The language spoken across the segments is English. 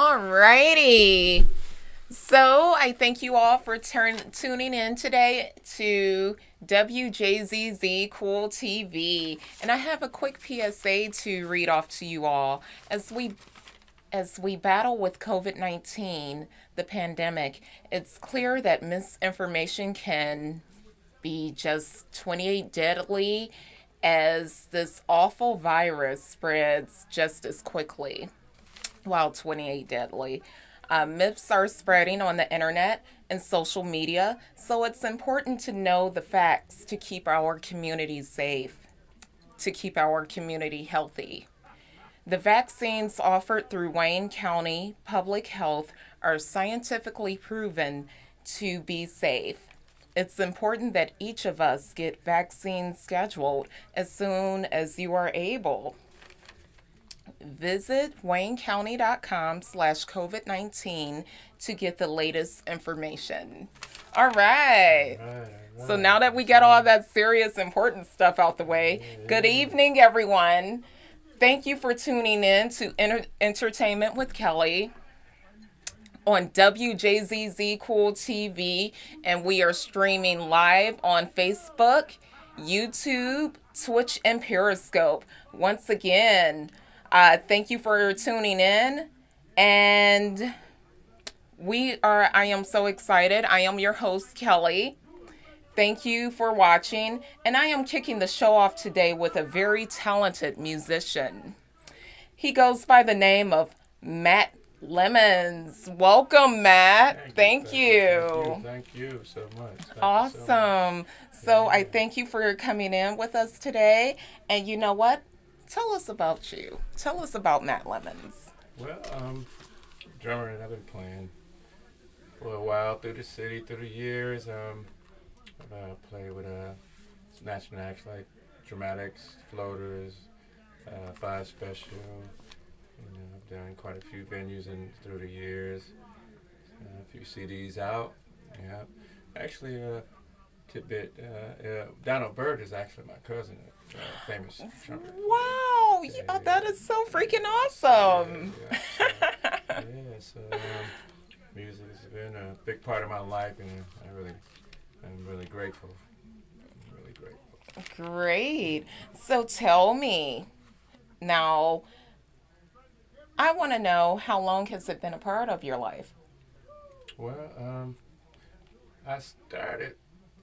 Alrighty. So I thank you all for tuning in today to WJZZ Cool TV. And I have a quick PSA to read off to you all as we battle with COVID-19, the pandemic. It's clear that misinformation can be just 28 deadly as this awful virus spreads just as quickly. While 28 deadly. Myths are spreading on the internet and social media, so it's important to know the facts to keep our community safe, to keep our community healthy. The vaccines offered through Wayne County Public Health are scientifically proven to be safe. It's important that each of us get vaccines scheduled as soon as you are able. Visit waynecounty.com/COVID-19 to get the latest information. All right. So now that we get all that serious, important stuff out the way, good evening, everyone. Thank you for tuning in to Entertainment with Kelly on WJZZ Cool TV, and we are streaming live on Facebook, YouTube, Twitch, and Periscope. Once again, thank you for tuning in, and I am so excited. I am your host, Kelly. Thank you for watching, and I am kicking the show off today with a very talented musician. He goes by the name of Matt Lemons. Welcome, Matt. Thank you. Thank you so much. Awesome. So I thank you for coming in with us today. And you know what? Tell us about you. Tell us about Matt Lemons. Well, drummer that I've been playing for a while through the city, through the years. I've played with national acts like Dramatics, Floaters, Five Special. I've done quite a few venues through the years. A few CDs out. Yeah. Actually, tidbit, Donald Byrd is actually my cousin, famous trumpet. Wow, yeah, that is so freaking awesome. So music has been a big part of my life, and I'm really grateful. I'm really grateful. Great. So tell me, now, I want to know, how long has it been a part of your life? Well, I started,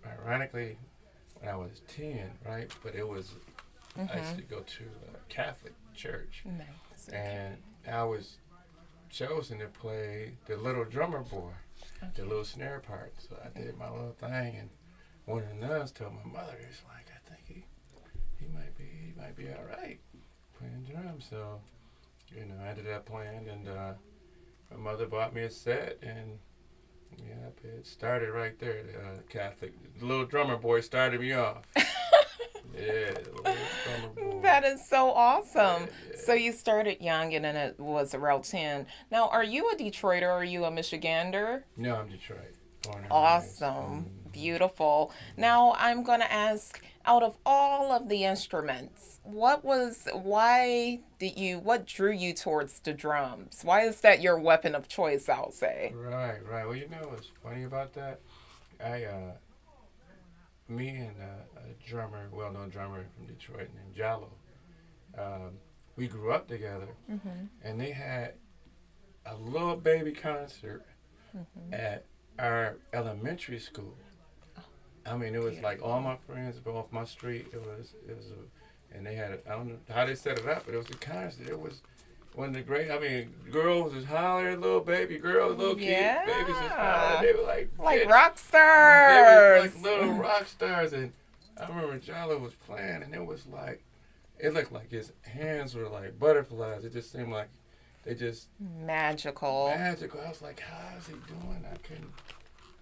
ironically, when I was 10, right? But it was, I used to go to a Catholic church. Nice. And I was chosen to play the little drummer boy, the little snare part. So I did my little thing, and one of the nuns told my mother, "It's like, I think he might be all right playing drums." So, I ended up playing, and my mother bought me a set, and it started right there. The little drummer boy started me off. Yeah, the little drummer boy. That is so awesome. Yeah. So you started young, and then it was around 10. Now, are you a Detroiter or are you a Michigander? No, I'm Detroit. Born and Awesome. raised. Beautiful. Now, I'm going to ask, out of all of the instruments, what drew you towards the drums? Why is that your weapon of choice, I'll say? Right. Well, what's funny about that? Me and a drummer, well-known drummer from Detroit named Jallo, we grew up together, and they had a little baby concert at our elementary school. I mean, it was like all my friends were off my street. And they had, I don't know how they set it up, but it was a concert. It was one of the great, girls was hollering, little baby girls, little kids, babies was hollering. They were like rock stars. They was like little rock stars. And I remember Jalo was playing, and it looked like his hands were like butterflies. It just seemed like they just magical. I was like, how is he doing? I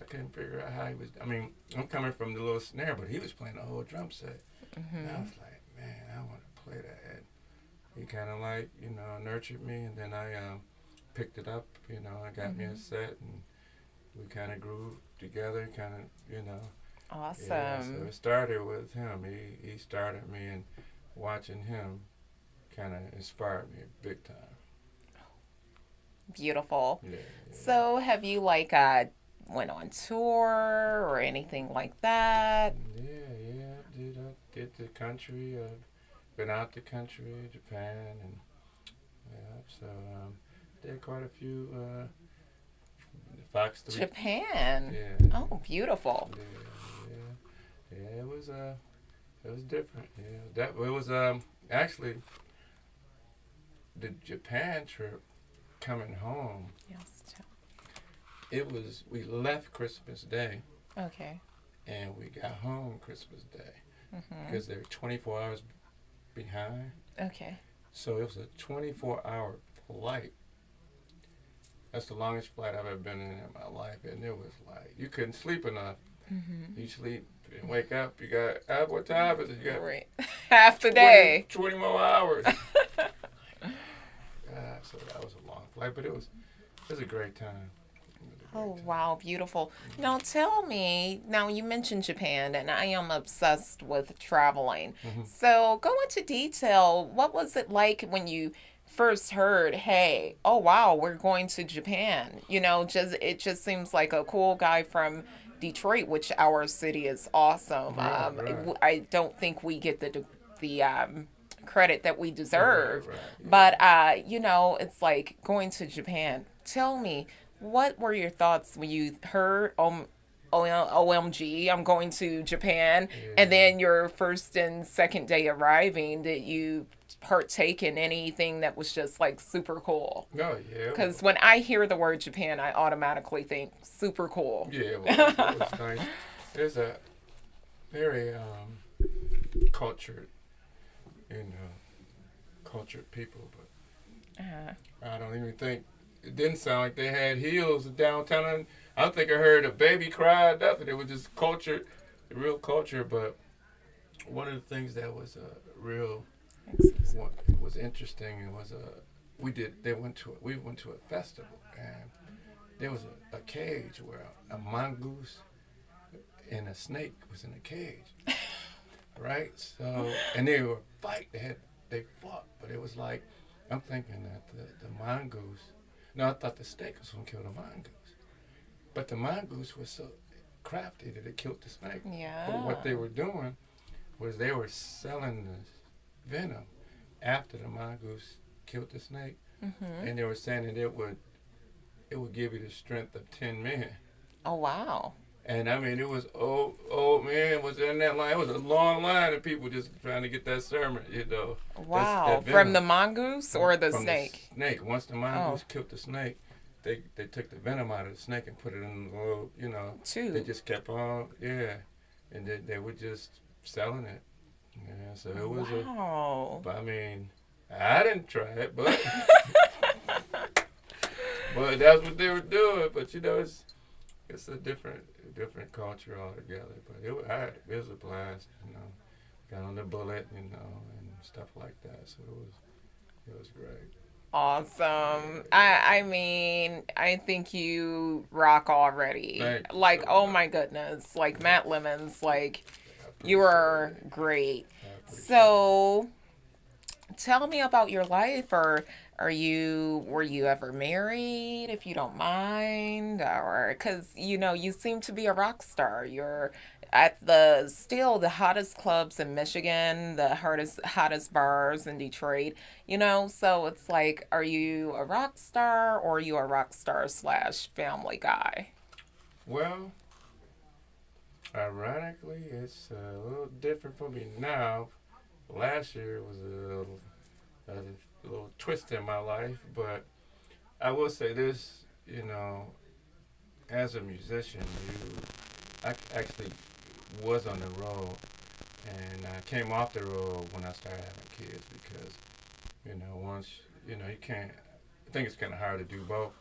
couldn't figure out how he was. I'm coming from the little snare, but he was playing the whole drum set. And I was like, man, I want to play that. And he kind of nurtured me, and then I picked it up. I got me a set, and we kind of grew together. Awesome. Yeah, so it started with him. He started me, and watching him kind of inspired me big time. Beautiful. Yeah, So, have you like went on tour or anything like that? yeah. I did the country. Been out the country, Japan, and yeah. So did quite a few Fox 3. Japan. Yeah, Oh, beautiful. yeah. It was different. Yeah, that it was actually the Japan trip coming home. Yes. It was we left Christmas Day Okay. and we got home Christmas Day Mhm. because they're 24 hours behind. Okay. So it was a 24-hour flight. That's the longest flight I've ever been in my life, and it was like you couldn't sleep enough. Mhm. You sleep and wake up. You got what time is it? You got Right. Half the day. 20 more hours. So that was a long flight, but it was a great time. It was a Oh, great time. wow, beautiful. Now tell me, now you mentioned Japan, and I am obsessed with traveling. Mhm. So go into detail. What was it like when you first heard, hey, oh wow, we're going to Japan? You know, just it just seems like a cool guy from Detroit, which our city is awesome. Right. I don't think we get the credit that we deserve. Right. But Yeah. you know, it's like going to Japan. Tell me, what were your thoughts when you heard OMG, I'm going to Japan, and Yeah. then your first and second day arriving? Did you partake in anything that was just like super cool? No, yeah. Because when I hear the word Japan, I automatically think super cool. Yeah, it was nice. There's a very cultured, you know, cultured people, but Uh, I don't even think it didn't sound like they had heels downtown. I don't think I heard a baby cry. Nothing. It was just culture, real culture. But one of the things that was real, what was interesting was we did. We went to a festival and there was a cage where a mongoose and a snake was in a cage, right? So and they were fight. They fought, but it was like I'm thinking that the mongoose. No, I thought the snake was gonna kill the mongoose, but the mongoose was so crafty that it killed the snake. But what they yeah. were doing was they were selling the venom after the mongoose killed the snake, Hmm. and they were saying that it would give you the strength of 10 men. Oh, wow. And I mean, it was old man was in that line. It was a long line of people just trying to get that sermon, you know. Wow. That From venom the mongoose or the from the snake? snake. Once the Oh, mongoose killed the snake, they took the venom out of the snake and put it in the little, you know. They two. just kept on, yeah, and they were just selling it. Yeah, so it was a. Wow. But I mean, I didn't try it, but but that's what they were doing. But you know, it's a different culture altogether. But it was a blast, you know. Got on the bullet, you know, and stuff like that. So it was great. Awesome. Yeah, I mean, I think you rock already. thank you Like, so oh much. my goodness. Like Matt Lemons, like I you appreciate are it. great. I appreciate it. So, tell me about your life. Or are you were you ever married, if you don't mind? Or because you know you seem to be a rock star. You're at the still the hottest clubs in Michigan, the hottest bars in Detroit. You know, so it's like, are you a rock star or are you a rock star slash family guy? Well, ironically, it's a little different for me now. Last year was a little twist in my life, but I will say this, you know, as a musician, I actually was on the road, and I came off the road when I started having kids because, you know, once, you know, you can't, I think it's kind of hard to do both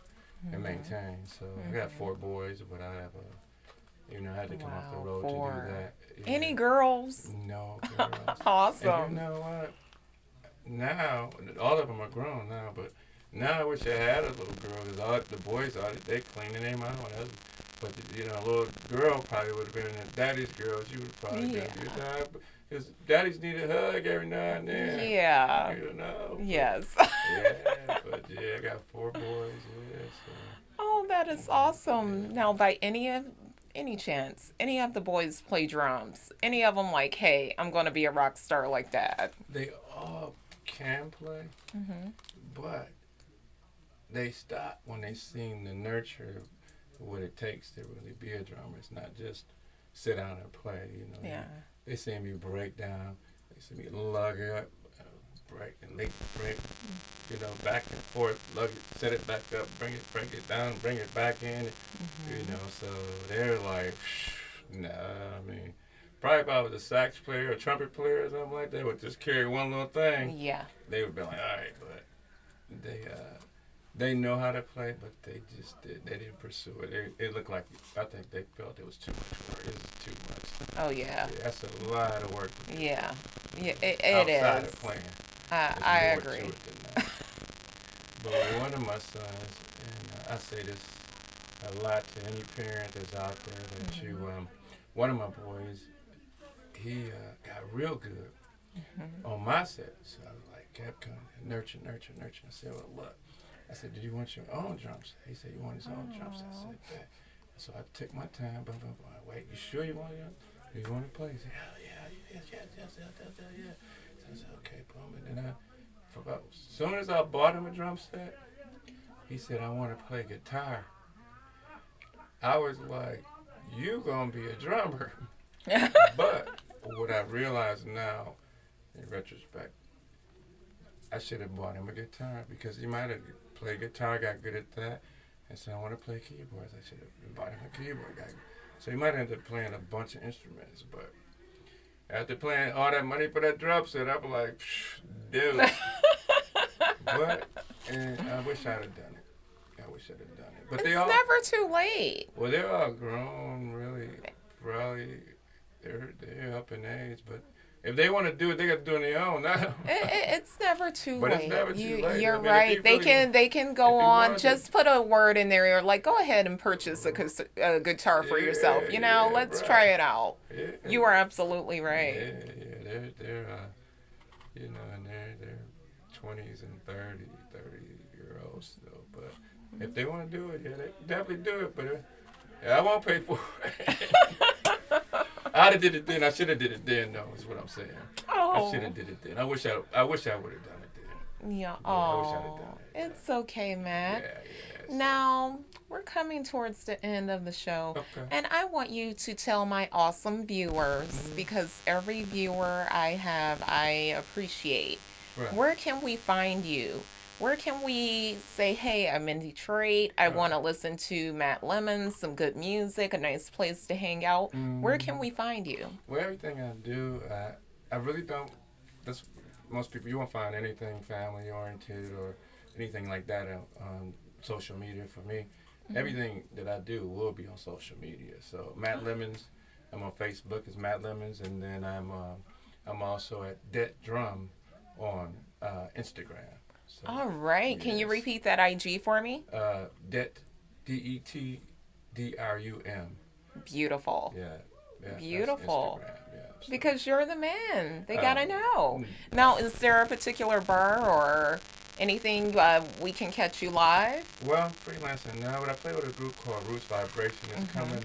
and Mm-hmm. maintain. So I got Mm-hmm. 4 boys, but I have a, you know, I had to come off the Wow, road to do four. that. Any Yeah. girls? No girls. And you Awesome. know what? Now, all of them are grown now, but now I wish I had a little girl because all the boys are they cleaning their mouth. But you know, a little girl probably would have been a daddy's girl. She would have probably been Yeah. a good time because daddies need a hug every now and then. Yeah. You know, but Yes. yeah, but Yeah, I got 4 boys. Yeah, so. Oh, that is awesome. Now, by any chance, any of the boys play drums? Any of them like, hey, I'm going to be a rock star like that? They all can play, Mm-hmm. but they stop when they seen the nurture what it takes to really be a drummer. It's not just sit down and play. You know, Yeah. they see me break down. They see me lug it up, break and break. You know, back and forth, lug it, set it back up, break it down, bring it back in. Mm-hmm. You know, so they're like, nah. I mean, probably if I was a sax player or trumpet player or something like that, would just carry one little thing. Yeah. They would be like, all right, but they know how to play, but they didn't pursue it. It looked like, I think they felt it was too much work. It was too much. Oh, yeah. Yeah, that's a lot of work. Yeah. Yeah, outside is. of playing. I There's more agree. to it than that. But one of my sons, and I say this a lot to any parent that's out there, that Mm-hmm. one of my boys, he got real good Mm-hmm. on my set. So I was like, kept coming, nurture. I said, well, look. I said, do you want your own drum set? He said, you want his own drum set? I said, yeah. So I took my time, blah, blah, blah. Wait, you sure you want it? Do you want to play? He said, yes. So I said, okay, boom. And then as soon as I bought him a drum set, he said, I want to play guitar. I was like, you gonna be a drummer. But what I realize now, in retrospect, I should have bought him a guitar because he might have played guitar, got good at that, and said, I want to play keyboards. I should have bought him a keyboard. So he might end up playing a bunch of instruments, but after paying all that money for that drum set, I'm like, dude. And I wish I'd have done it. But It's never too late. well, they're all grown, really. Probably they're up in age, but if they want to do it, they got to do it on their own now. It's never too But late. it's never too late. You're I mean, right. if you really- They can go if you on. wanted Just put a word in there. Like, go ahead and purchase a guitar for yourself. You know, let's right. try it out. Yeah. You are absolutely right. Yeah. They're you know, and they're 20s and 30-year-olds still. But if they want to do it, yeah, they definitely do it. But I won't pay for it. I'd have did it then. I should have did it then, though, is what I'm saying. Oh. I should have did it then. I wish I would have done it then. Yeah. I wish I'd have Oh. done it. It's okay, Matt. Yeah. Now, we're coming towards the end of the show. Okay. And I want you to tell my awesome viewers, because every viewer I have, I appreciate. Right. Where can we find you? Where can we say, hey, I'm in Detroit. I want to listen to Matt Lemons, some good music, a nice place to hang out. Where can we find you? Well, everything I do, I really don't. That's most people. You won't find anything family oriented or anything like that on social media. For me, everything that I do will be on social media. So Matt Lemons, I'm on Facebook as Matt Lemons, and then I'm also at Det Drum on Instagram. So, All right. Can you yes. repeat that IG for me? Det, DETDRUM. Beautiful. Yeah. That's Beautiful. Instagram, yeah, so. Because you're the man. They gotta know. mm. Now, is there a particular bar or anything we can catch you live? Well, freelancing now, but I play with a group called Roots Vibration. It's coming.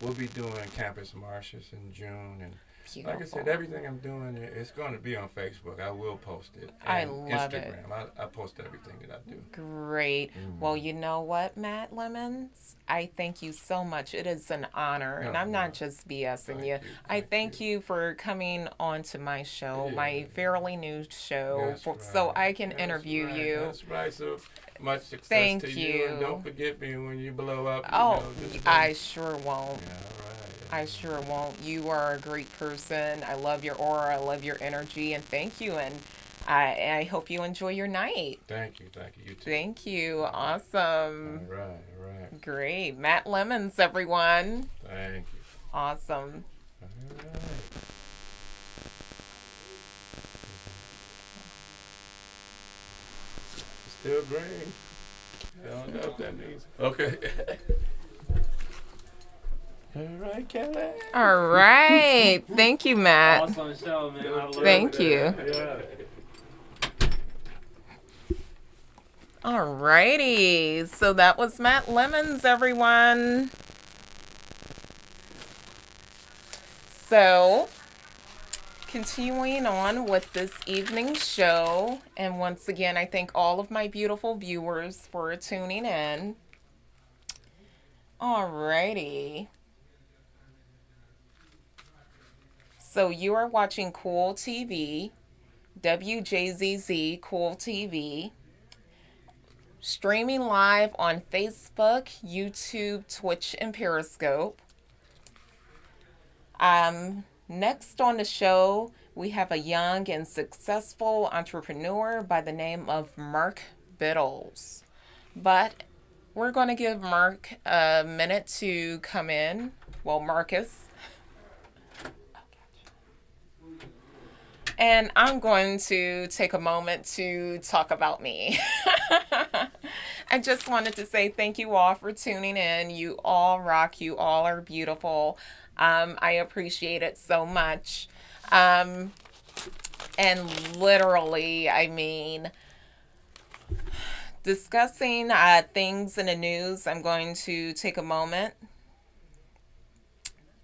We'll be doing Campus Marches in June, and Beautiful. like I said, everything I'm doing, it's going to be on Facebook. I will post it. I And love it. Instagram. I post everything that I do. Great. Well, you know what, Matt Lemons? I thank you so much. It is an honor, and I'm not just BSing you. I thank you for coming on to my show, my fairly new show, so I can interview you. That's right. So much success Thank to you. And don't forget me when you blow up. Oh, just I sure won't. Yeah, all right. I sure won't. You are a great person. I love your aura. I love your energy. And thank you. And I hope you enjoy your night. Thank you. You too. Thank you. Awesome. All right. Great. Matt Lemons, everyone. Thank you. Awesome. All right. Still green. I don't know what that means. Okay. All right, Kelly. All right. Thank you, Matt. Awesome show, man. I love Thank it. you. Yeah. Alrighty. So that was Matt Lemons, everyone. So, continuing on with this evening's show, and once again, I thank all of my beautiful viewers for tuning in. Alrighty. So, you are watching Cool TV, WJZZ Cool TV, streaming live on Facebook, YouTube, Twitch, and Periscope. Next on the show, we have a young and successful entrepreneur by the name of Mark Biddles. But we're going to give Mark a minute to come in. Well, Marcus. And I'm going to take a moment to talk about me. I just wanted to say thank you all for tuning in. You all rock. You all are beautiful. I appreciate it so much. And literally, I mean, discussing things in the news, I'm going to take a moment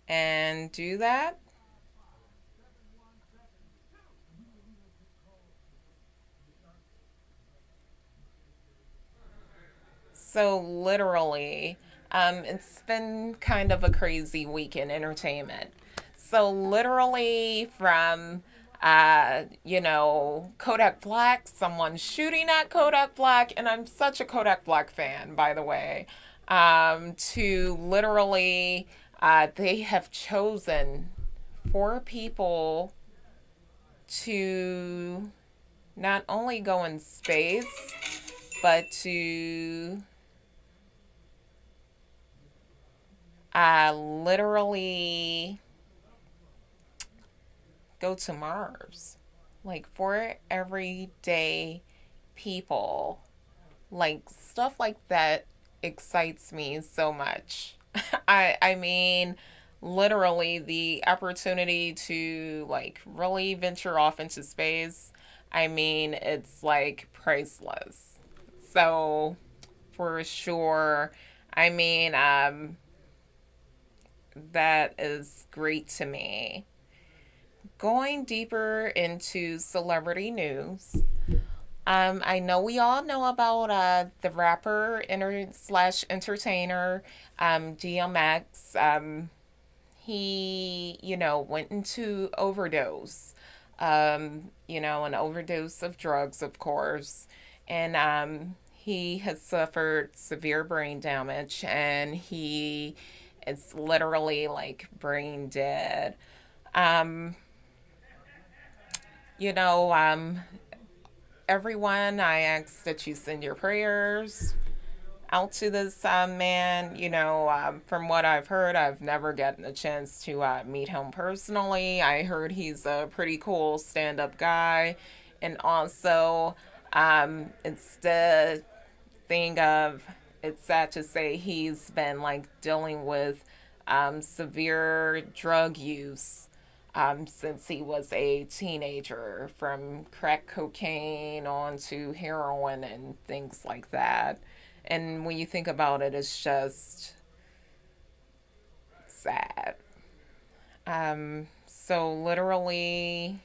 and do that. So literally, it's been kind of a crazy week in entertainment. So literally from Kodak Black, someone shooting at Kodak Black, and I'm such a Kodak Black fan, by the way, to literally, they have chosen 4 people to not only go in space, but to literally go to Mars. Like, for everyday people, like, stuff like that excites me so much. I mean, literally the opportunity to like really venture off into space. I mean, it's like priceless. So, for sure, I mean, that is great to me. Going deeper into celebrity news, I know we all know about the rapper slash entertainer DMX. He, went into overdose. An overdose of drugs, of course, and he has suffered severe brain damage, and he is literally like brain dead. Um, you know, um, Everyone, I ask that you send your prayers out to this man. From what I've heard, I've never gotten a chance to meet him personally. I heard he's a pretty cool stand up guy. And also, it's the thing of, it's sad to say he's been like dealing with severe drug use since he was a teenager, from crack cocaine on to heroin and things like that. And when you think about it, it's just sad. So literally,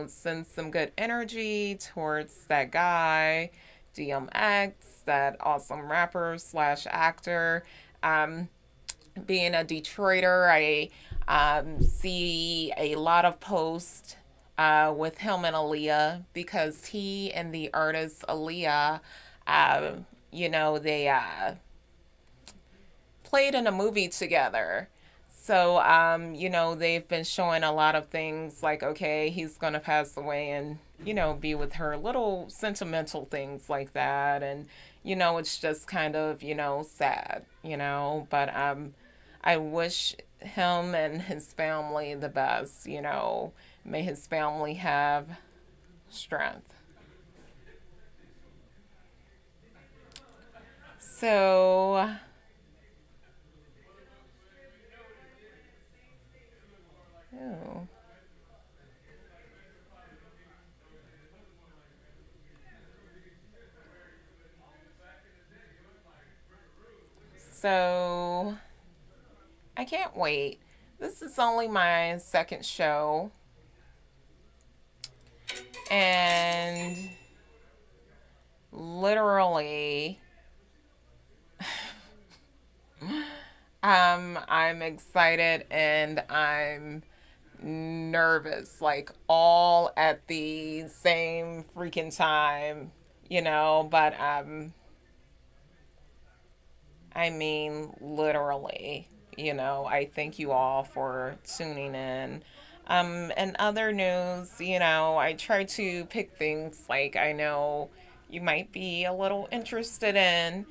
send some good energy towards that guy, DMX, that awesome rapper slash actor. Um, Being a Detroiter, I see a lot of posts with him and Aaliyah, because he and the artist Aaliyah, uh, they played in a movie together. So, they've been showing a lot of things like, okay, he's going to pass away and, be with her, little sentimental things like that. And, it's just kind of, sad, but I wish him and his family the best, May his family have strength. So, oh. So I can't wait. This is only my second show, and literally, I'm excited and I'm nervous, like all at the same freaking time, but I mean, literally, I thank you all for tuning in. And other news, I try to pick things like I know you might be a little interested in,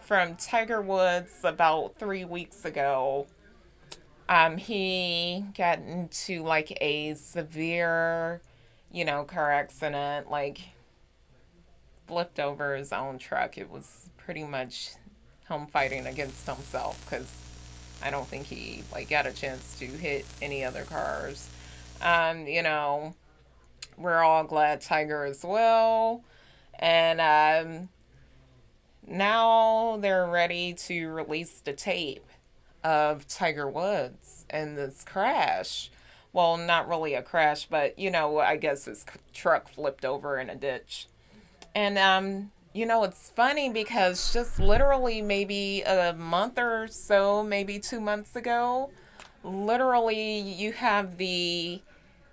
from Tiger Woods about 3 weeks ago. He got into like a severe, car accident, like flipped over his own truck. It was pretty much him fighting against himself because I don't think he like got a chance to hit any other cars. Um, you know, we're all glad Tiger is well, and now they're ready to release the tape of Tiger Woods and this crash. Well, not really a crash, but I guess his truck flipped over in a ditch. And it's funny because just literally maybe a month or so, maybe 2 months ago, literally you have the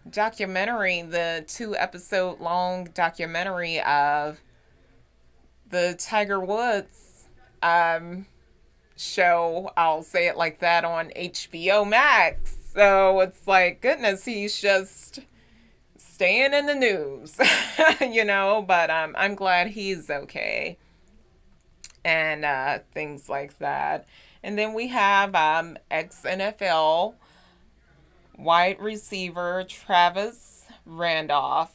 documentary, the 2 episode long documentary of the Tiger Woods um, show. I'll say it like that on HBO Max. So it's like, goodness, he's just staying in the news, but I'm glad he's okay and things like that. And then we have ex NFL wide receiver Travis Rudolph.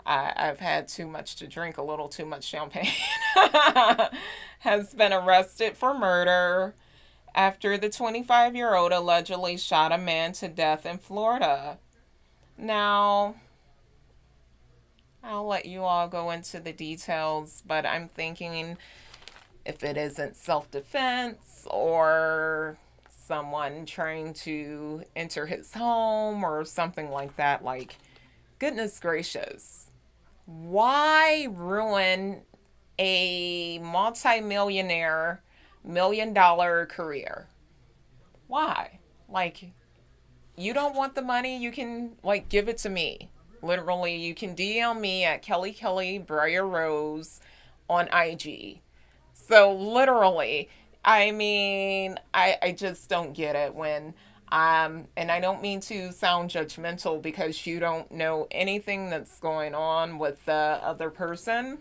I've had too much to drink, a little too much champagne, has been arrested for murder after the 25-year-old allegedly shot a man to death in Florida. Now, I'll let you all go into the details, but I'm thinking if it isn't self defense or someone trying to enter his home or something like that, like, goodness gracious. Why ruin a multi-millionaire $1 million career? Why? Like, you don't want the money, you can like give it to me. Literally, you can DM me at Kelly Briar Rose on IG. So literally, I mean, I just don't get it when and I don't mean to sound judgmental because you don't know anything that's going on with the other person,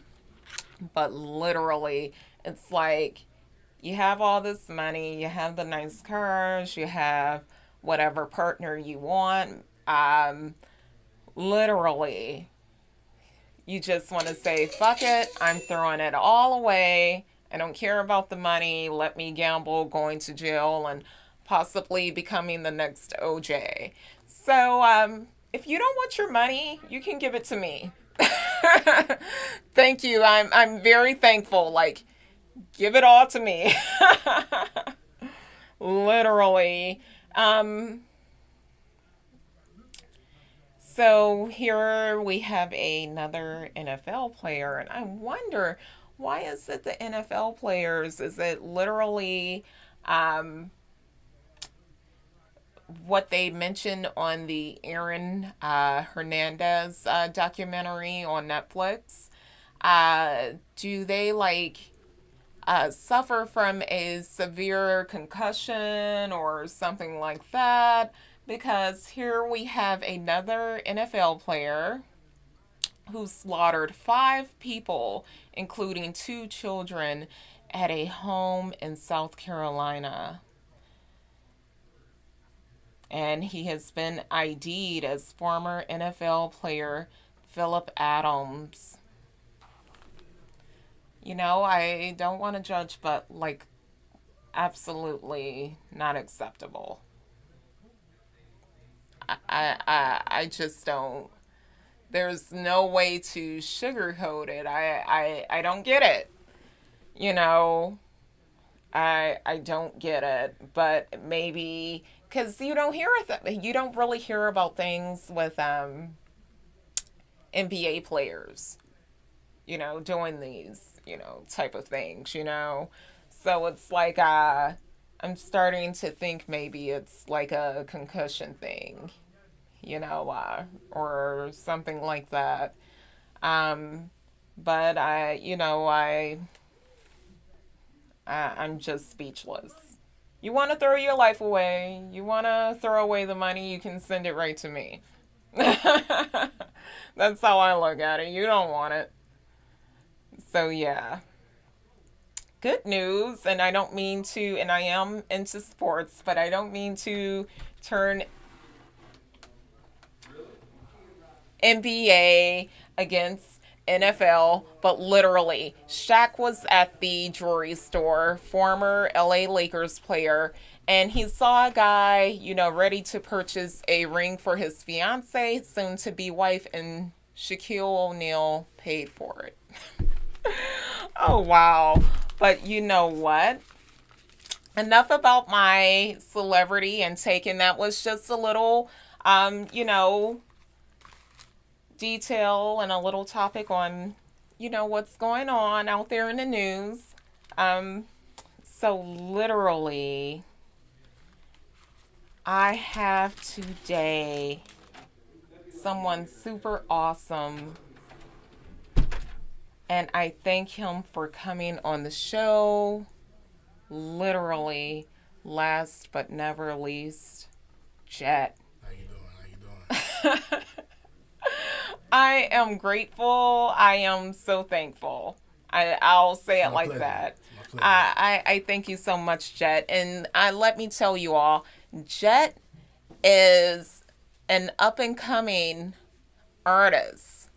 but literally, it's like you have all this money, you have the nice cars, you have whatever partner you want. Literally, you just want to say, fuck it, I'm throwing it all away. I don't care about the money. Let me gamble, going to jail, and possibly becoming the next OJ. So, if you don't want your money, you can give it to me. Thank you. I'm very thankful. Like, give it all to me. Literally. So here we have another NFL player, and I wonder, why is it the NFL players? Is it literally um, what they mentioned on the Aaron Hernandez documentary on Netflix? Do they like suffer from a severe concussion or something like that? Because here we have another NFL player who slaughtered 5 people, including 2 children, at a home in South Carolina. And he has been ID'd as former NFL player Philip Adams. I don't want to judge, but like, absolutely not acceptable. I just don't. There's no way to sugarcoat it. I don't get it. You know, I don't get it, but maybe because you don't really hear about things with NBA players, doing these, type of things, So it's like I'm starting to think maybe it's like a concussion thing, or something like that. Um, but I'm just speechless. You want to throw your life away, you want to throw away the money, you can send it right to me. That's how I look at it. You don't want it. So, yeah. Good news. And I don't mean to, and I am into sports, but I don't mean to turn NBA against NFL, but literally, Shaq was at the jewelry store, former LA Lakers player, and he saw a guy, ready to purchase a ring for his fiance, soon to be wife, and Shaquille O'Neal paid for it. Oh, wow. But you know what? Enough about my celebrity and taking that was just a little, detail and a little topic on, what's going on out there in the news. Um, so literally, I have today someone super awesome, and I thank him for coming on the show. Literally, last but never least, Jet. How you doing? How you doing? I am grateful. I am so thankful. I'll say it like Pleasure. that. It's my pleasure. I thank you so much, Jet. And let me tell you all, Jet is an up and coming artist.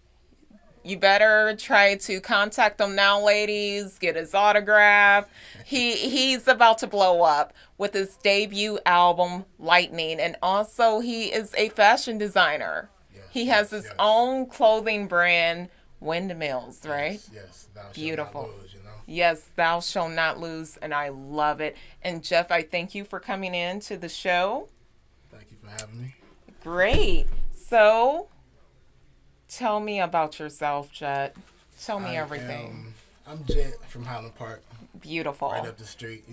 You better try to contact him now, ladies. Get his autograph. He's about to blow up with his debut album, Lightning, and also he is a fashion designer. Yes, He has yes, his yes. own clothing brand, Windmills, right? Yes, yes. Thou shalt not Beautiful. lose. Yes, thou shalt not lose, and I love it. And Jeff, I thank you for coming in to the show. Thank you for having me. Great. So, tell me about yourself, Jet. Tell me I everything. I'm Jet from Highland Park, right Beautiful. up the street.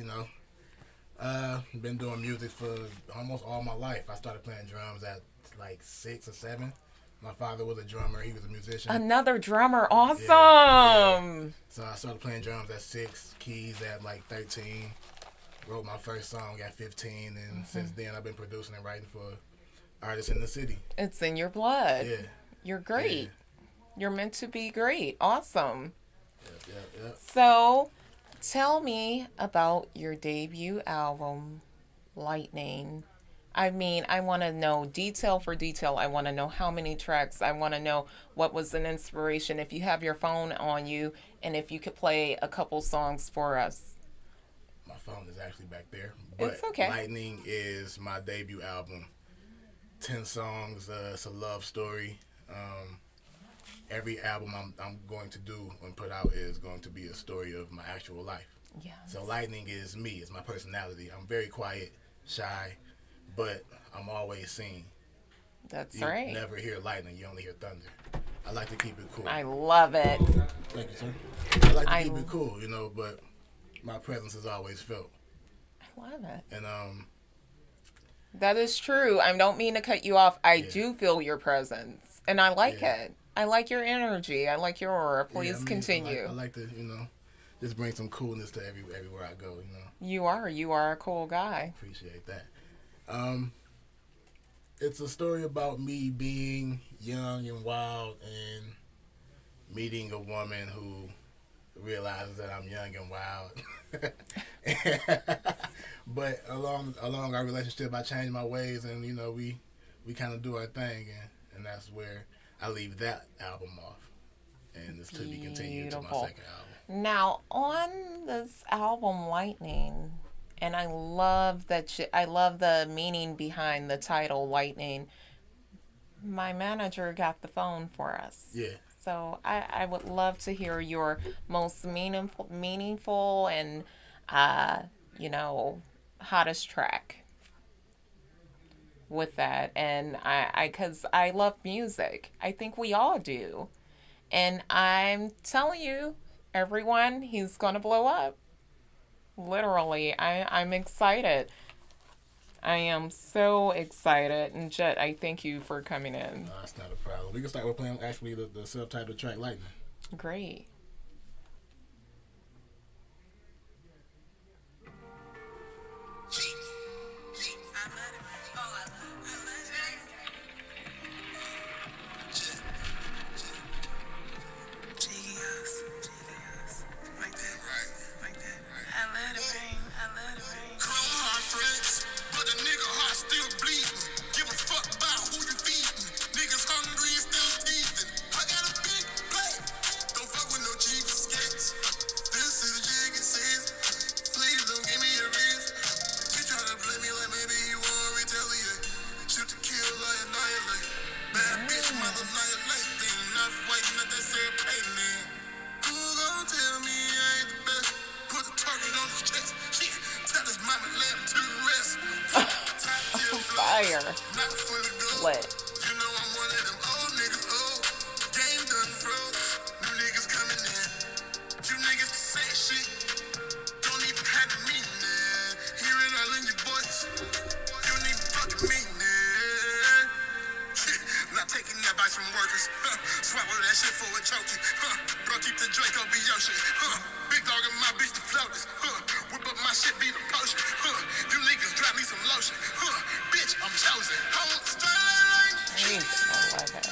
Been doing music for almost all my life. I started playing drums at like 6 or 7. My father was a drummer. He was a musician. Another drummer. Yeah, yeah. Awesome. So I started playing drums at 6, keys at like 13. Wrote my first song at 15, and since then I've been producing and writing for artists in the city. It's in your blood. Yeah, You're yeah, great. You're meant to be great. Awesome. yep, yep, yep. So, tell me about your debut album, Lightning. I mean, I want to know detail for detail. I want to know how many tracks. I want to know what was an inspiration. If you have your phone on you, and if you could play a couple songs for us. My phone is actually back there, but It's okay. Lightning is my debut album. 10 songs. It's a love story. Every album I'm going to do and put out is going to be a story of my actual life. Yes. So Lightning is me. It's my personality. I'm very quiet, shy, but I'm always seen. That's You right. never hear lightning. You only hear thunder. I like to keep it cool. I love it. Thank you, sir. I like to I keep it cool, but my presence is always felt. love it. And That is true. I don't mean to cut you off. I yeah, do feel your presence, and I like yeah, it. I like your energy. I like your aura. yeah. Please continue. I like to, just bring some coolness to everywhere I go. You are a cool guy. Appreciate that. Um, it's a story about me being young and wild and meeting a woman who realizes that I'm young and wild. But along our relationship, I changed my ways, and we kind of do our thing, and that's where I leave that album off, and it's to be continued to my Beautiful. second album. Now on this album, Lightning, and I love that. I love the meaning behind the title, Lightning. My manager got the phone for us. Yeah, So I would love to hear your most meaningful and, uh, you know, hottest track with that. And cause I love music. I think we all do. And I'm telling you, everyone, he's gonna blow up. Literally, I'm excited. I am so excited. And Jet, I thank you for coming in. That's not a problem. We can start with playing actually the self-titled track Lightning. Great. Fire. Lit. Amazing. I love it.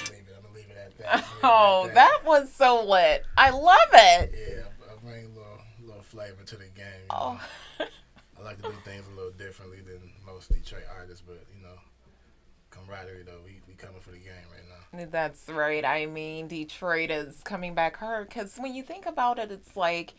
I'm gonna leave it at that. Oh, that was so lit. I love it. Yeah, I bring a little flavor to the game. Oh. I like to do things a little differently than most Detroit artists, but camaraderie though. We coming for the game right now. That's right. I mean, Detroit is coming back hard because when you think about it, it's like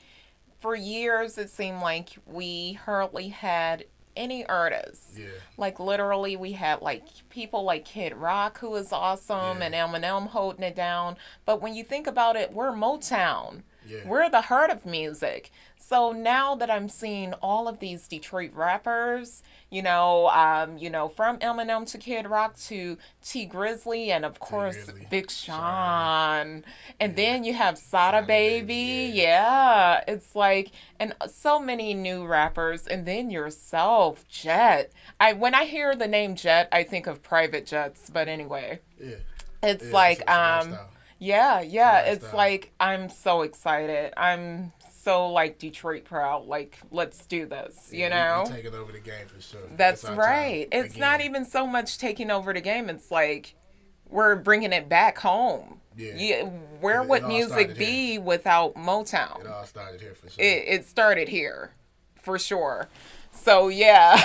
for years it seemed like we hardly had any artists. Yeah. Like literally, we had like people like Kid Rock, who is awesome, Yeah. and Eminem holding it down. But when you think about it, we're Motown. Yeah. We're the heart of music. So now that I'm seeing all of these Detroit rappers, from Eminem to Kid Rock to T Grizzly and of course Grizzly. Big Sean. And then you have Sada Sada Baby. Baby, Yeah. It's like, and so many new rappers. And then yourself, Jet. When I hear the name Jet, I think of private jets. But anyway, Yeah. it's Yeah, like, it's a lifestyle. yeah, it's lifestyle. like I'm so excited. I'm so like Detroit proud. Like, let's do this, you know? We taking over the game for sure. That's It's our right. time It's again. not even so much taking over the game. It's like we're bringing it back home. Yeah. Where It would all music started be without Motown? It all started here for sure. It started here, for sure. So yeah,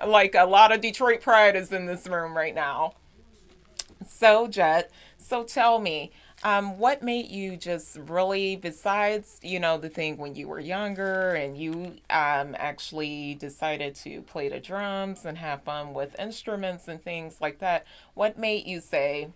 like a lot of Detroit pride is in this room right now. So Jet, so tell me, what made you just really, besides the thing when you were younger and you actually decided to play the drums and have fun with instruments and things like that? What made you say,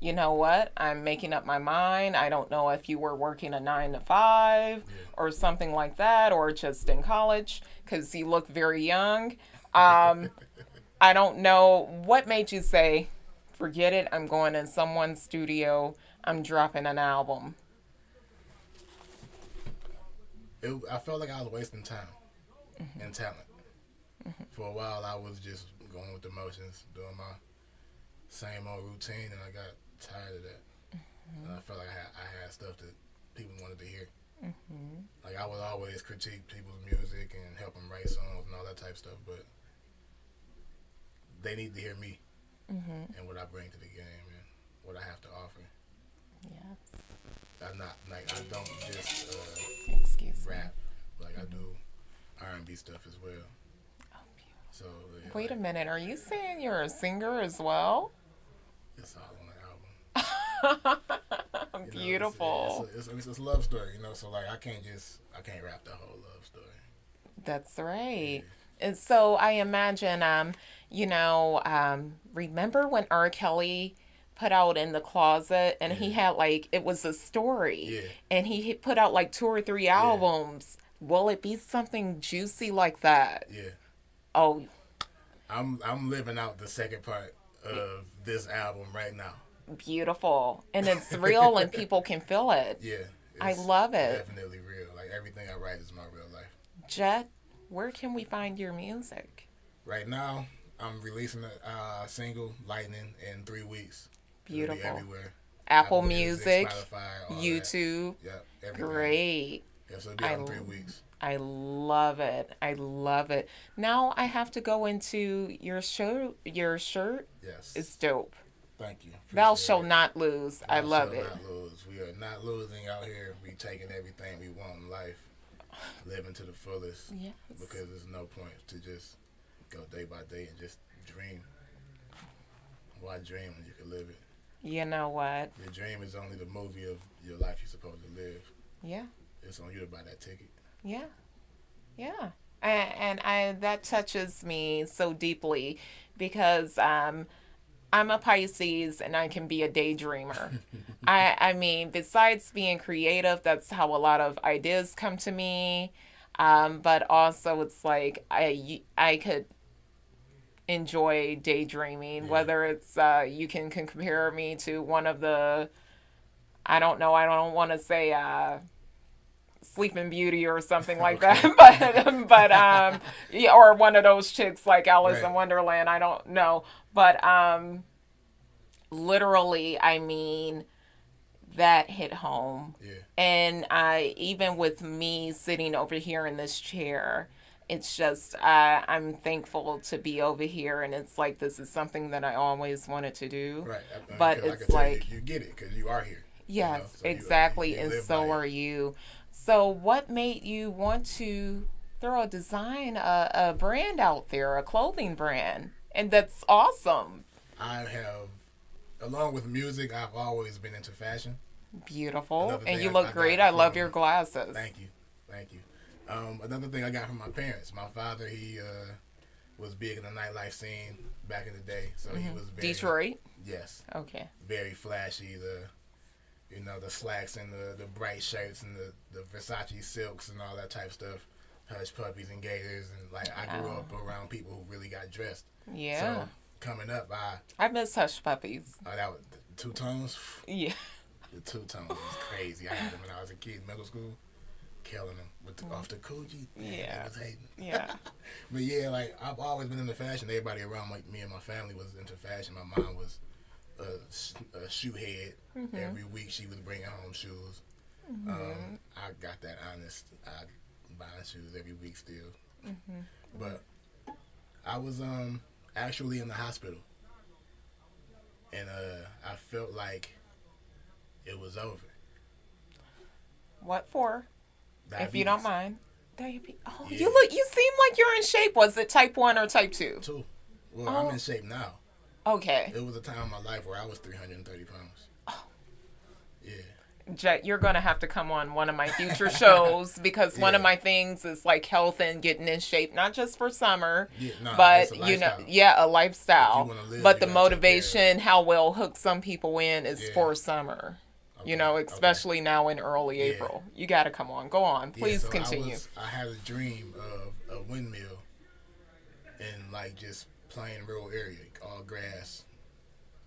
you know what? I'm making up my mind. I don't know if you were working a 9 to 5 or something like that, or just in college, because you look very young. I don't know. What made you say, forget it, I'm going in someone's studio, I'm dropping an album? I felt like I was wasting time and talent. For a while, I was just going with the motions, doing my same old routine, and I got tired of that. And I felt like I had stuff that people wanted to hear. Like I would always critique people's music and help them write songs and all that type of stuff, but they need to hear me and what I bring to the game and what I have to offer. Yes. I'm not like I don't just Excuse me. rap. Like I do R&B stuff as well. Oh, beautiful. So yeah, Wait a like, minute. Are you saying you're a singer as well? it's all on the album. You know, Beautiful. It's a love story, So like I can't rap the That's right. Yeah, And so I imagine, remember when R. Kelly put out In the Closet and he yeah, had like, it was a story yeah, and he put out like two or three yeah, albums. Will it be something juicy like that? yeah. Oh, I'm living out the second part of this album right now. beautiful. And it's real and people can feel it. Yeah, I it's love it. definitely real. Like everything I write is my real life. Jet, where can we find your music? Right now, I'm releasing a single, Lightning, in 3 weeks. It'll be Beautiful. everywhere. Apple Apple Music, Music, Spotify, all that. YouTube. Yep, everything. Great. Yeah, so it'll be I out in 3 weeks. I love it. I love it. Now I have to go into your show. Your shirt Yes. is dope. Thank you. Thou Appreciate shall it. not lose. I Thou love shall it. not lose. We are not losing out here. We taking everything we want in life, living to the fullest. Yes. Because there's no point to just go day by day and just dream. Why dream when you can live it? You know what? Your dream is only the movie of your life you're supposed to live. Yeah. It's on you to buy that ticket. Yeah. Yeah. And I that touches me so deeply because I'm a Pisces and I can be a daydreamer. I mean, besides being creative, that's how a lot of ideas come to me. But also it's like I could enjoy daydreaming, Yeah. whether it's you can compare me to one of the I don't want to say Sleeping Beauty or something like that, but yeah, or one of those chicks like Alice in Right. Wonderland. I don't know, but literally, I mean that hit home, Yeah. and I even with me sitting over here in this chair. It's just I'm thankful to be over here, and it's like this is something that I always wanted to do, Right. but Because I it's can tell you, like you get it because you are here. yes, So exactly, you and live so by are it. you. So, what made you want to throw a design, a brand out there, a clothing brand? And that's awesome. I have, along with music, I've always been into fashion. Beautiful. Another And thing you I look great. got I love from your glasses. Thank you, thank you. Another thing I got from my parents. My father, he was big in the nightlife scene back in the day, so he was very Detroit? yes, Okay. very flashy. The slacks and the bright shirts and the Versace silks and all that type of stuff. Hush puppies and gators and like I grew up around people who really got dressed. Yeah. So coming up, I miss Hush Puppies. that was the two tones. Yeah. The two tones was crazy. I had them when I was a kid, middle school, killing them off the Coogee. Yeah. They was hating. Yeah. But yeah, like I've always been into fashion. Everybody around me and my family was into fashion. My mom was a shoe head. Every week she was bringing home shoes. I got that honest. I buying shoes every week still. But I was actually in the hospital, and I felt like it was over. What for? If you don't Diabetes. mind. Diabetes. Oh, Yeah. you seem like you're in shape. Was it type 1 or type 2? Too. Well, Oh. I'm in shape now. Okay. It was a time in my life where I was 330 pounds. Yeah. Jet, you're going to have to come on one of my future shows because one of Yeah. my things is like health and getting in shape, not just for summer, Yeah, no, but it's a lifestyle. yeah, a lifestyle. If you wanna live, But you the gotta take care of motivation, how we'll hook some people in is Yeah. for summer. Okay, Especially now in early Yeah. April. You got to come on. Go on. Yeah, Please so continue. I had a dream of a windmill in like just plain rural area, all grass,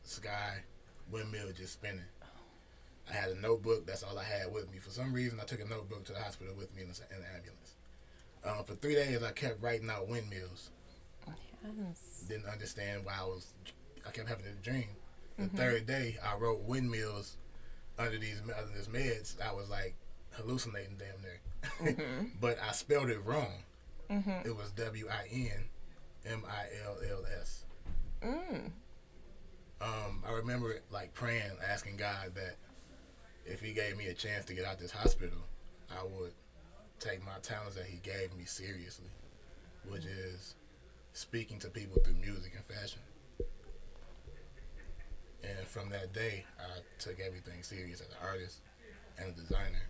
sky, windmill just spinning. I had a notebook. That's all I had with me. For some reason, I took a notebook to the hospital with me in the ambulance. For 3 days, I kept writing out windmills. Yes. Didn't understand why I kept having this dream. The third day, I wrote windmills under this meds. I was like hallucinating damn near. But I spelled it wrong. It was WINMILLS. I remember like praying, asking God that if He gave me a chance to get out this hospital, I would take my talents that He gave me seriously, which is speaking to people through music and fashion. And from that day, I took everything serious as an artist and a designer.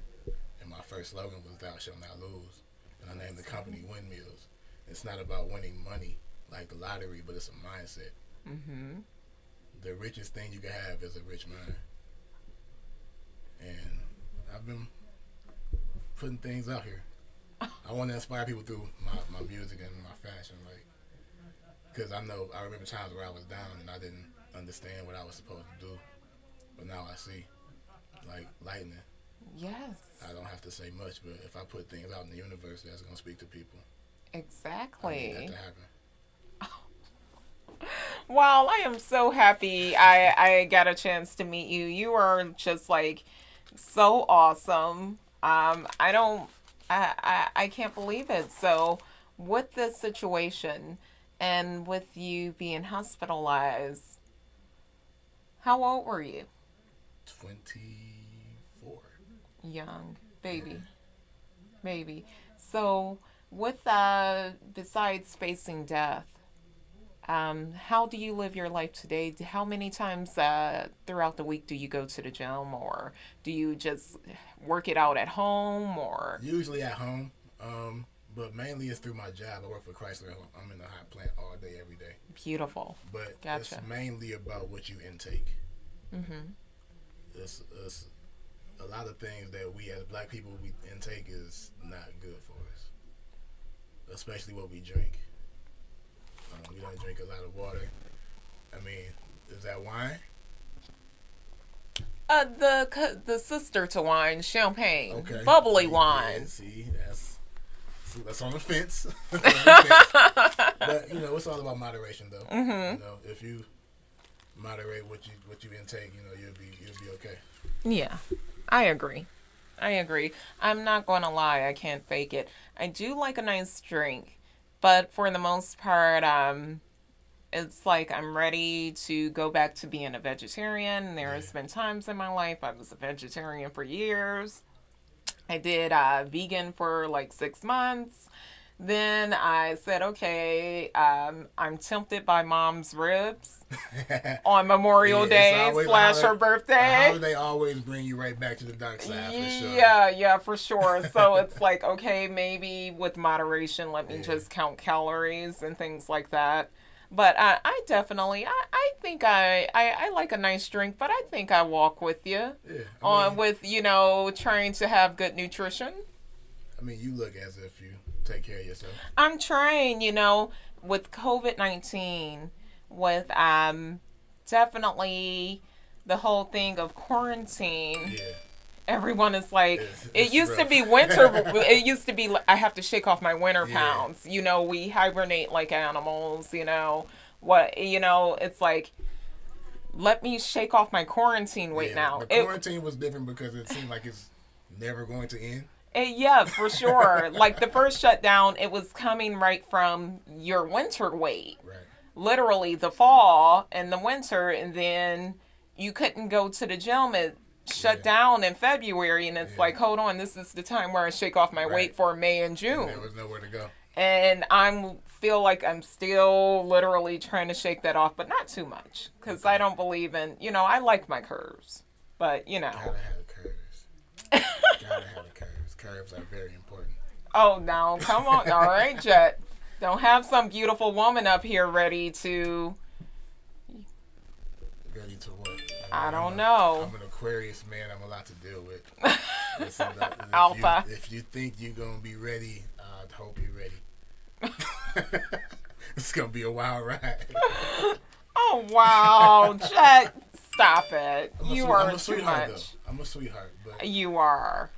And my first slogan was "Thou shalt not lose." and I named the company Windmills. It's not about winning money like the lottery, but it's a mindset. Mm-hmm. The richest thing you can have is a rich mind. And I've been putting things out here. I want to inspire people through my music and my fashion, like, because I remember times where I was down and I didn't understand what I was supposed to do, but now I see, like lightning. Yes. I don't have to say much, but if I put things out in the universe, that's gonna speak to people. Exactly. I need that to happen. Well, I am so happy I got a chance to meet you. You are just like so awesome. I can't believe it. So with this situation and with you being hospitalized, how old were you? 24. Young. Baby. So with besides facing death, how do you live your life today? How many times throughout the week do you go to the gym, or do you just work it out at home, or? Usually at home, but mainly it's through my job. I work for Chrysler. I'm in the hot plant all day, every day. Beautiful. But Gotcha. it's mainly about what you intake. Mm-hmm. It's a lot of things that we as black people we intake is not good for us, especially what we drink. We don't drink a lot of water. I mean, is that wine? The sister to wine, champagne, Okay. bubbly Yeah, wine. see, that's on the fence. But it's all about moderation, though. Mm-hmm. If you moderate what you intake, you'll be okay. Yeah, I agree. I'm not going to lie. I can't fake it. I do like a nice drink, but for the most part, it's like I'm ready to go back to being a vegetarian. There's been times in my life I was a vegetarian for years. I did vegan for like 6 months. Then I said, okay, I'm tempted by mom's ribs on Memorial Day / her birthday. The holiday always bring you right back to the dark side, for sure. Yeah, for sure. So it's like, okay, maybe with moderation, let me just count calories and things like that. But I definitely, I think I like a nice drink, but I think I walk with you with, trying to have good nutrition. I mean, you look as if you take care of yourself. I'm trying, with COVID-19, with definitely the whole thing of quarantine. Yeah. Everyone is like, it's it used rough. to be winter. It used to be, I have to shake off my winter pounds. We hibernate like animals, it's like, let me shake off my quarantine weight now. The quarantine was different because it seemed like it's never going to end. Yeah, for sure. Like the first shutdown, it was coming right from your winter weight. Right. Literally the fall and the winter, and then you couldn't go to the gym. It shut down in February, and it's like, hold on, this is the time where I shake off my weight for May and June. And there was nowhere to go. And I feel like I'm still literally trying to shake that off, but not too much, because I don't believe in, I like my curves, but Gotta have the curves. Gotta have the curves. Curves are very important. Oh, no, come on. All right, Jet. Don't have some beautiful woman up here ready to... Ready to what? I don't know. I'm an Aquarius, man. I'm a lot to deal with. Listen, Alpha. If you think you're going to be ready, I hope you're ready. It's going to be a wild ride. Oh, wow. Jet, stop it. You are too much. Though. I'm a sweetheart. But you are.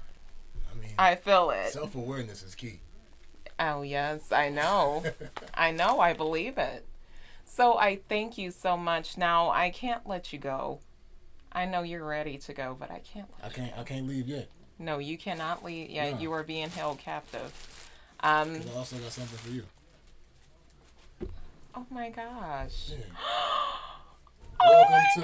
I feel it. Self-awareness is key. Oh, yes, I know. I believe it. So I thank you so much. Now, I can't let you go. I know you're ready to go, but I can't let you I can't leave yet. No, you cannot leave. Yeah, No. You are being held captive. 'Cause I also got something for you. Oh, my gosh. Yeah. Oh, Welcome my to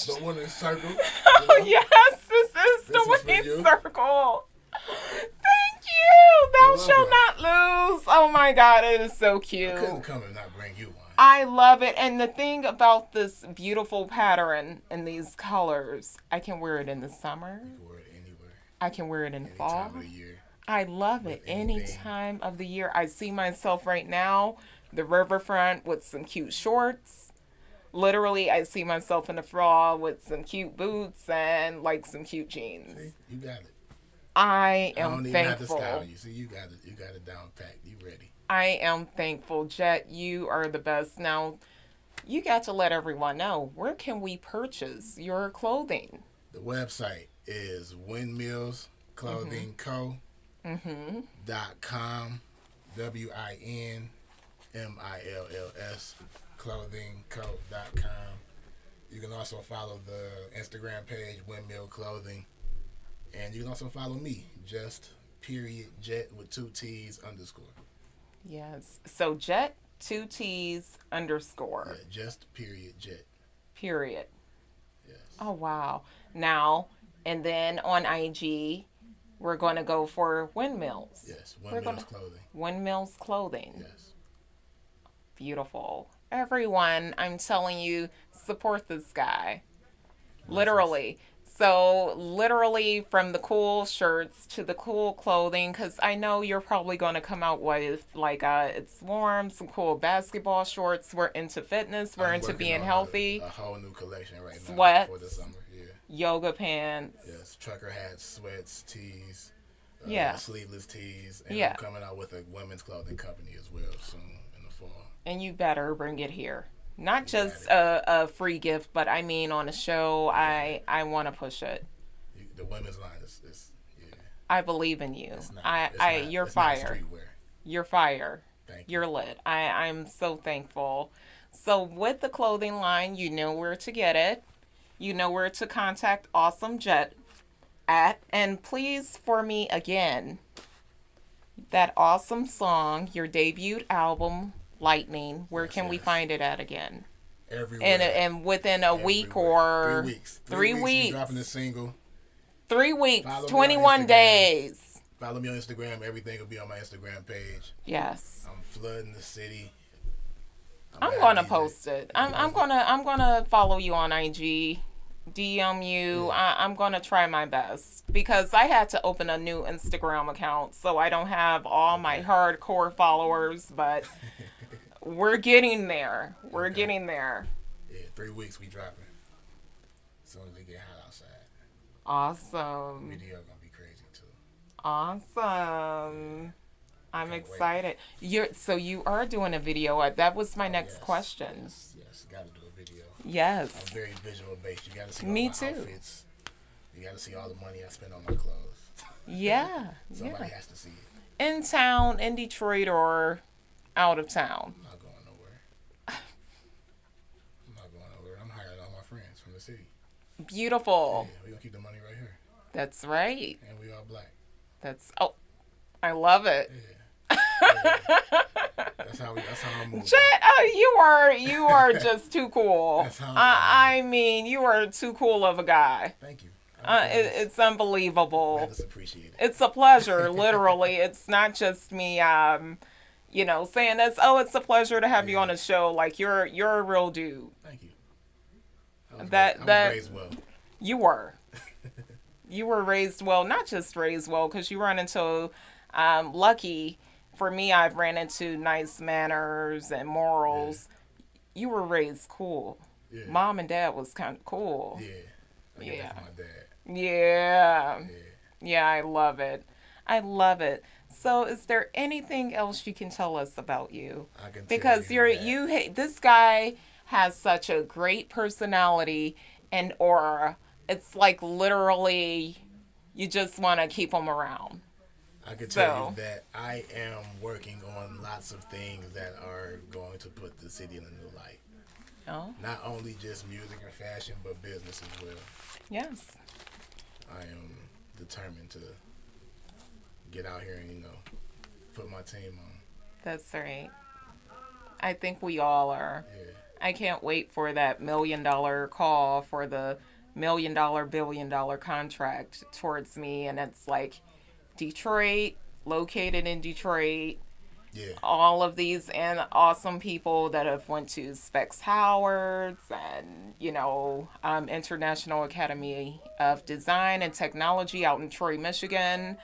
the winning circle. Oh, yes, this is the winning circle. Thank you. Thou shalt not lose. Oh, my God, it is so cute. I couldn't come and not bring you one. I love it. And the thing about this beautiful pattern and these colors, I can wear it in the summer. You can wear it anywhere. I can wear it in Any fall. time of the year. I love it. with Any anything. time of the year. I see myself right now, the riverfront with some cute shorts. Literally, I see myself in the fall with some cute boots and like some cute See, jeans. you got it. I I am don't even have to thankful. style you. See, you got it. You got it down packed. You ready? I am thankful. Jet, you are the best. Now, you got to let everyone know, where can we purchase your clothing? The website is windmillsclothingco.com. Mm-hmm. WINMILLS clothingco.com. You can also follow the Instagram page Windmill Clothing, and you can also follow me, just period jet with 2 T's underscore. Yes. So Jet, 2 T's underscore, Yeah, just period jet. period. Yes. Oh, wow. Now, and then on IG, we're going to go for Windmills. Yes. We're Windmills gonna- Clothing. Windmills Clothing. Yes. Beautiful. Everyone, I'm telling you, support this guy. Literally. So, literally, from the cool shirts to the cool clothing, because I know you're probably going to come out with, like, it's warm, some cool basketball shorts. We're into fitness, we're I'm into working being on healthy. A whole new collection right now Sweats. for the summer. Yeah. Yoga pants. Yes. Trucker hats, sweats, tees. Yeah. Sleeveless tees. And Yeah. I'm coming out with a women's clothing company as well soon in the fall. And you better bring it here. Not You just got a free gift, but I mean on a show. I want to push it. The women's line is yeah. I believe in you. It's not, You're it's not fire. streetwear. You're fire. Thank you. You're lit. I'm so thankful. So with the clothing line, you know where to get it. You know where to contact Awesome Jet at. And please, for me again, that awesome song, your debut album, Lightning. Where Yes, can we yes. find it at again? Everywhere. And within a week Everywhere. or 3 weeks. 3 We weeks. dropping a single. 3 weeks, Follow me on 21 Instagram. days. Follow me on Instagram. Everything will be on my Instagram page. Yes. I'm flooding the city. I'm happy gonna that- post it. I'm gonna follow you on IG, DM you. Yeah. I'm gonna try my best because I had to open a new Instagram account, so I don't have all my hardcore followers, but we're getting there. We're Okay. getting there. Yeah, 3 weeks we dropping. As soon as it get hot outside. Awesome. Video gonna be crazy too. Awesome. I'm Can't wait. excited. You are doing a video. That was my next Yes, question. Yes, gotta do a video. Yes. I'm very visual based. You gotta see Me all my too. outfits. You gotta see all the money I spend on my clothes. Yeah. Somebody Yeah. has to see it. In town, in Detroit, or out of town. I'm not going nowhere. I'm not going nowhere. I'm hiring all my friends from the city. Beautiful. Yeah, we gonna keep the money right here. That's right. And we all black. I love it. Yeah. That's how I'm moving. Jet, you are just too cool. That's how I mean, you are too cool of a guy. Thank you. It's unbelievable. I just appreciate it. It's a pleasure, literally. It's not just me, saying this. Oh, it's a pleasure to have you on the show. Like you're a real dude. Thank you. I was raised well. You were. You were raised well, not just raised well, because you run into lucky. For me, I've ran into nice manners and morals. You were raised cool. Yeah. Mom and dad was kind of cool. Yeah. I get that from my dad. Yeah. Yeah. Yeah, I love it. I love it. So, is there anything else you can tell us about you? I can Because tell you that. this guy has such a great personality and aura. It's like literally you just want to keep him around. I can tell you that I am working on lots of things that are going to put the city in a new light. Oh, Not only just music and fashion, but business as well. yes. I am determined to get out here and, put my team on. That's right. I think we all are. Yeah. I can't wait for that $1 million call for the $1 million, $1 billion contract towards me. And it's like Detroit, located in Detroit, Yeah. all of these and awesome people that have went to Specs Howards and, International Academy of Design and Technology out in Troy, Michigan.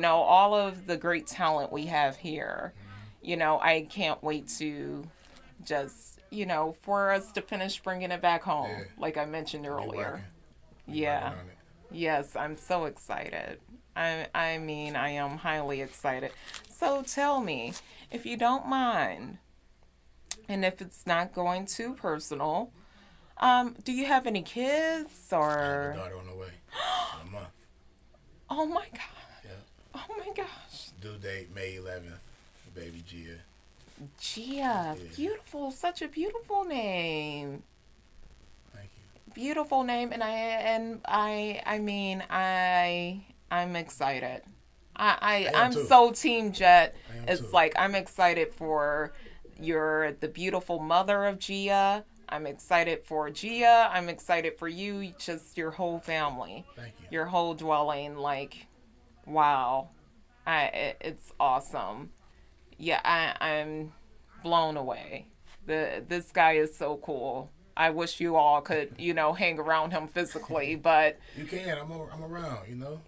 all of the great talent we have here. I can't wait to just, for us to finish bringing it back home, Yeah. like I mentioned We earlier. working. We Yeah. working on it. Yes, I'm so excited. I mean, I am highly excited. So tell me, if you don't mind, and if it's not going too personal, do you have any kids I have a or? daughter on the way in a month. Oh my God. Yeah. Oh my gosh. Due date May 11th. Baby Gia. Gia, beautiful, such a beautiful name. Thank you. Beautiful name, and I'm excited. I'm too. so Team Jet. I am It's too. like I'm excited for the beautiful mother of Gia. I'm excited for Gia. I'm excited for you, just your whole family, Thank you. your whole dwelling. Like, wow, it's awesome. Yeah, I'm blown away. This guy is so cool. I wish you all could, hang around him physically, but You can. I'm around,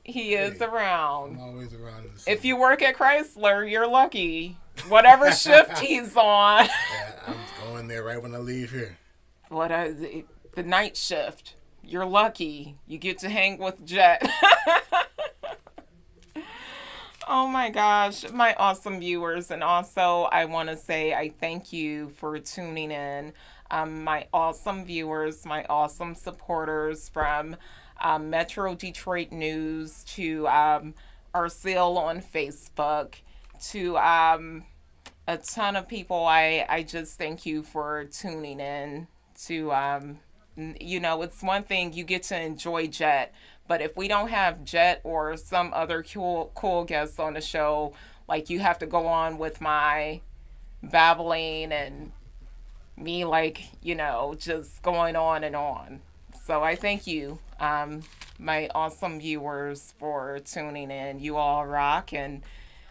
he is Hey, around. I'm always around in the city. If you work at Chrysler, you're lucky. Whatever shift he's on. Yeah, I'm going there right when I leave here. The night shift. You're lucky. You get to hang with Jet. Oh my gosh, my awesome viewers. And also, I want to say I thank you for tuning in. My awesome viewers, my awesome supporters from Metro Detroit News to Arcel on Facebook to a ton of people. I just thank you for tuning in to, it's one thing you get to enjoy Jet. But if we don't have Jet or some other cool guests on the show, like you have to go on with my babbling and me, like, just going on and on. So I thank you, my awesome viewers, for tuning in. You all rock, and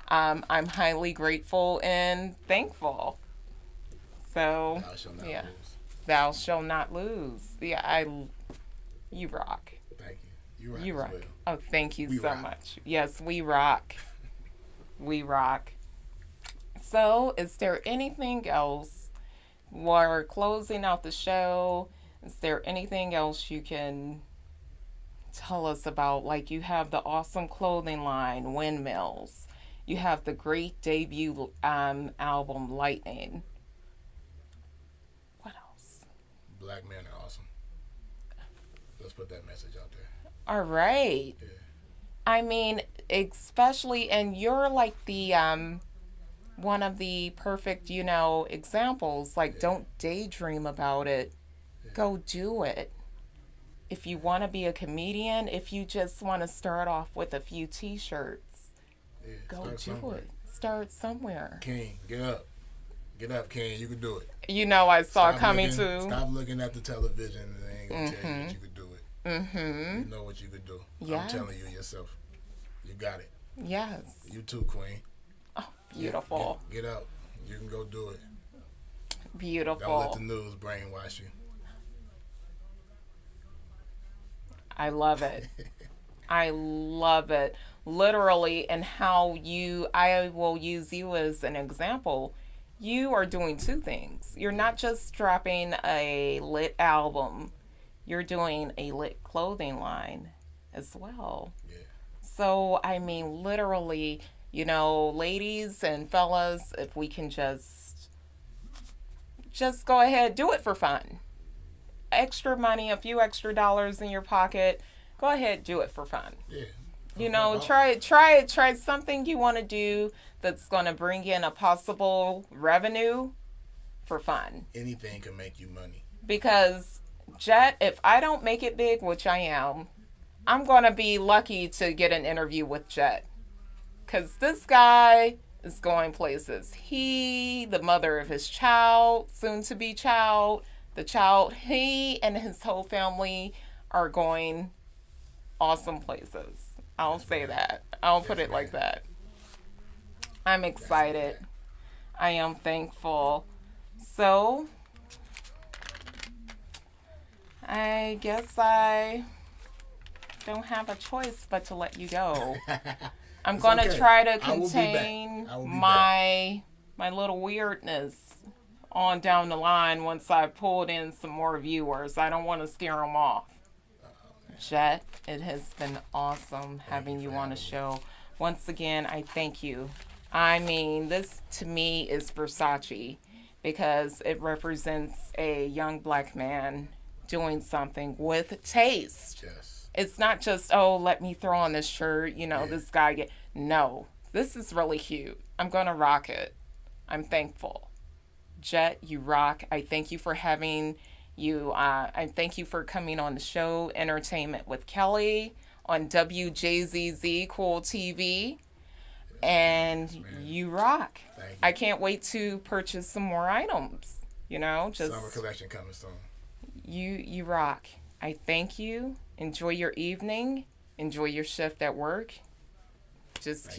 I'm highly grateful and thankful. So, Thou shalt not yeah, lose. thou shall not lose. Yeah, you rock. Thank you. You as rock. well. Oh, thank you We so rock. much. Yes, we rock. We rock. So, is there anything else? We're closing out the show. Is there anything else you can tell us about? Like, you have the awesome clothing line, Windmills. You have the great debut album, Lightning. What else? Black men are awesome. Let's put that message out there. All right. Yeah. I mean, especially, and you're like the one of the perfect, examples. Like, don't daydream about it. Yeah. Go do it. If you want to be a comedian, if you just want to start off with a few T-shirts, Yeah. go Start do somewhere. it. Start somewhere. King, get up. Get up, King. You can do it. I saw Stop coming looking, to. Stop looking at the television and they ain't gonna tell you that you could do it. Mm-hmm. You know what you could do. Yes. I'm telling you yourself. You got it. Yes. You too, Queen. Oh, beautiful. Get up. You can go do it. Beautiful. Don't let the news brainwash you. I love it. I love it. Literally, and how I will use you as an example. You are doing two things. You're not just dropping a lit album, you're doing a lit clothing line as well. Yeah. So, I mean, literally, ladies and fellas, if we can just go ahead, do it for fun. Extra money, a few extra dollars in your pocket, go ahead, do it for fun. Yeah. Try something you want to do that's going to bring in a possible revenue for fun. Anything can make you money. Because Jet, if I don't make it big, which I am, I'm going to be lucky to get an interview with Jet. Because this guy is going places. The mother of his child, soon to be child, he and his whole family are going awesome places. I'll say that. I'll put it like that. I'm excited. I am thankful. So, I guess I don't have a choice but to let you go. I'm It's gonna okay. try to I will be back. contain I will be my little weirdness on down the line once I've pulled in some more viewers. I don't want to scare them off. Jet, it has been awesome having you on the show. Once again, I thank you. I mean, this to me is Versace because it represents a young black man doing something with taste. Yes. It's not just, oh, let me throw on this shirt, this guy get. No, this is really cute. I'm going to rock it. I'm thankful. Jet, you rock. I thank you for having you. I thank you for coming on the show, Entertainment with Kelly, on WJZZ Cool TV. And you rock. Thank you. I can't wait to purchase some more items. Just Summer collection coming soon. you rock. I thank you. Enjoy your evening. Enjoy your shift at work. Just keep